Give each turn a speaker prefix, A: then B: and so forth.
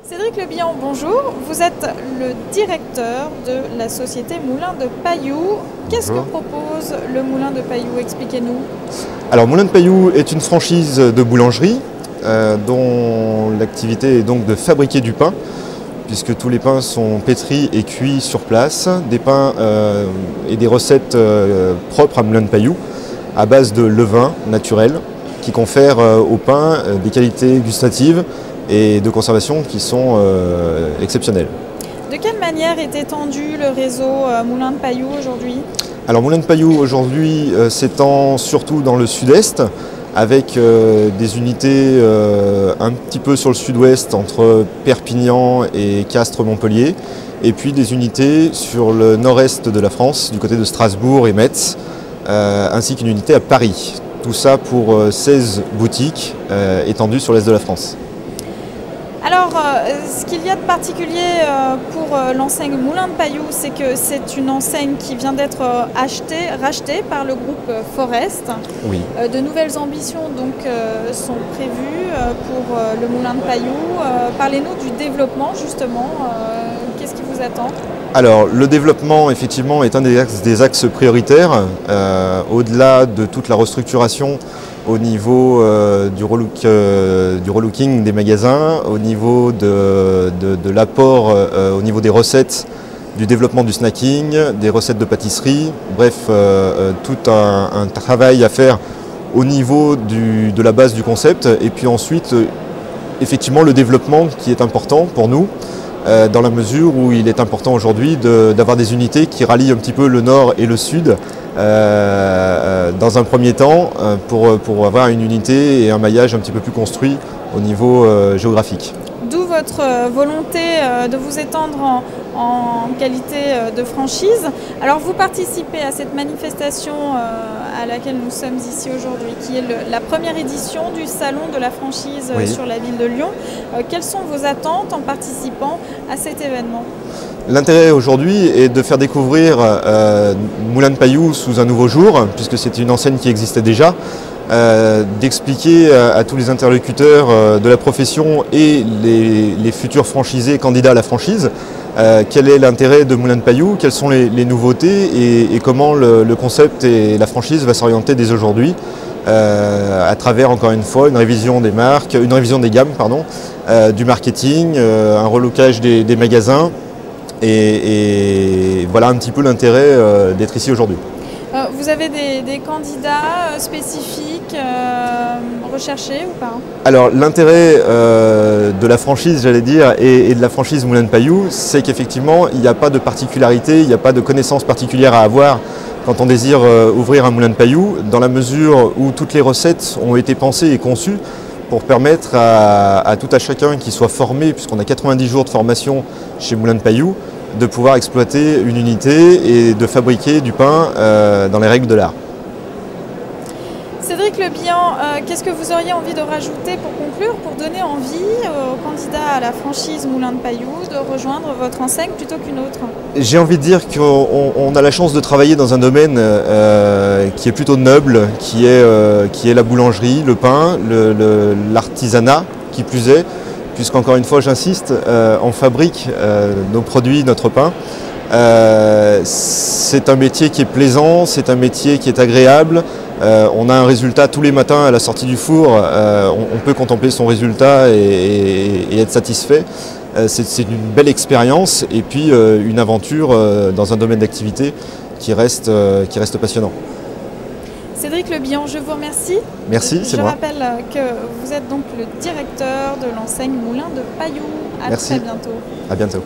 A: Cédric Lebihan, bonjour. Vous êtes le directeur de la société Moulin de Pailloux. Qu'est-ce que propose le Moulin de Pailloux? Expliquez-nous.
B: Alors, Moulin de Pailloux est une franchise de boulangerie dont l'activité est donc de fabriquer du pain, puisque tous les pains sont pétris et cuits sur place, des pains et des recettes propres à Moulin de Pailloux, à base de levain naturel, qui confère au pain des qualités gustatives et de conservation qui sont exceptionnelles.
A: De quelle manière est étendu le réseau Moulin de Pailloux aujourd'hui?
B: Alors, Moulin de Pailloux aujourd'hui s'étend surtout dans le sud-est, avec des unités un petit peu sur le sud-ouest entre Perpignan et Castres-Montpellier, et puis des unités sur le nord-est de la France, du côté de Strasbourg et Metz, ainsi qu'une unité à Paris. Tout ça pour 16 boutiques étendues sur l'est de la France.
A: Alors, ce qu'il y a de particulier pour l'enseigne Moulin de Pailloux, c'est que c'est une enseigne qui vient d'être rachetée par le groupe Forest.
B: Oui.
A: De nouvelles ambitions donc, sont prévues pour le Moulin de Pailloux. Parlez-nous du développement justement. Qu'est-ce qui vous attend?
B: Alors, le développement, effectivement, est un des axes prioritaires, au-delà de toute la restructuration au niveau du relooking des magasins, au niveau de l'apport, au niveau des recettes, du développement du snacking, des recettes de pâtisserie, bref, tout un travail à faire au niveau de la base du concept, et puis ensuite, effectivement, le développement qui est important pour nous, dans la mesure où il est important aujourd'hui d'avoir des unités qui rallient un petit peu le nord et le sud dans un premier temps pour avoir une unité et un maillage un petit peu plus construit au niveau géographique.
A: D'où votre volonté de vous étendre en qualité de franchise. Alors vous participez à cette manifestation à laquelle nous sommes ici aujourd'hui, qui est la première édition du Salon de la franchise sur la ville de Lyon. Quelles sont vos attentes en participant à cet événement?
B: L'intérêt aujourd'hui est de faire découvrir Moulin de Pailloux sous un nouveau jour, puisque c'est une enseigne qui existait déjà, d'expliquer à tous les interlocuteurs de la profession et les futurs franchisés candidats à la franchise quel est l'intérêt de Moulin de Pailloux, quelles sont les nouveautés et comment le concept et la franchise va s'orienter dès aujourd'hui à travers, encore une fois, une révision des marques, une révision des gammes, pardon, du marketing, un relookage des magasins et voilà un petit peu l'intérêt d'être ici aujourd'hui.
A: Vous avez des candidats spécifiques recherchés ou pas?
B: Alors l'intérêt de la franchise, j'allais dire, et de la franchise Moulin de Pailloux, c'est qu'effectivement il n'y a pas de particularité, il n'y a pas de connaissances particulières à avoir quand on désire ouvrir un Moulin de Pailloux, dans la mesure où toutes les recettes ont été pensées et conçues pour permettre à tout à chacun qui soit formé, puisqu'on a 90 jours de formation chez Moulin de Pailloux, de pouvoir exploiter une unité et de fabriquer du pain dans les règles de l'art.
A: Cédric Lebihan, qu'est-ce que vous auriez envie de rajouter pour conclure, pour donner envie aux candidats à la franchise Moulin de Pailloux de rejoindre votre enseigne plutôt qu'une autre?
B: J'ai envie de dire qu'on a la chance de travailler dans un domaine qui est plutôt noble, qui est la boulangerie, le pain, l'artisanat qui plus est, puisqu'encore une fois j'insiste, on fabrique nos produits, notre pain. C'est un métier qui est plaisant, c'est un métier qui est agréable. On a un résultat tous les matins à la sortie du four, on peut contempler son résultat et être satisfait. C'est une belle expérience et puis une aventure dans un domaine d'activité qui reste passionnant.
A: Cédric Lebihan, je vous remercie.
B: Merci, c'est moi.
A: Je rappelle que vous êtes donc le directeur de l'enseigne Moulin de Pailloux. À très bientôt.
B: À bientôt.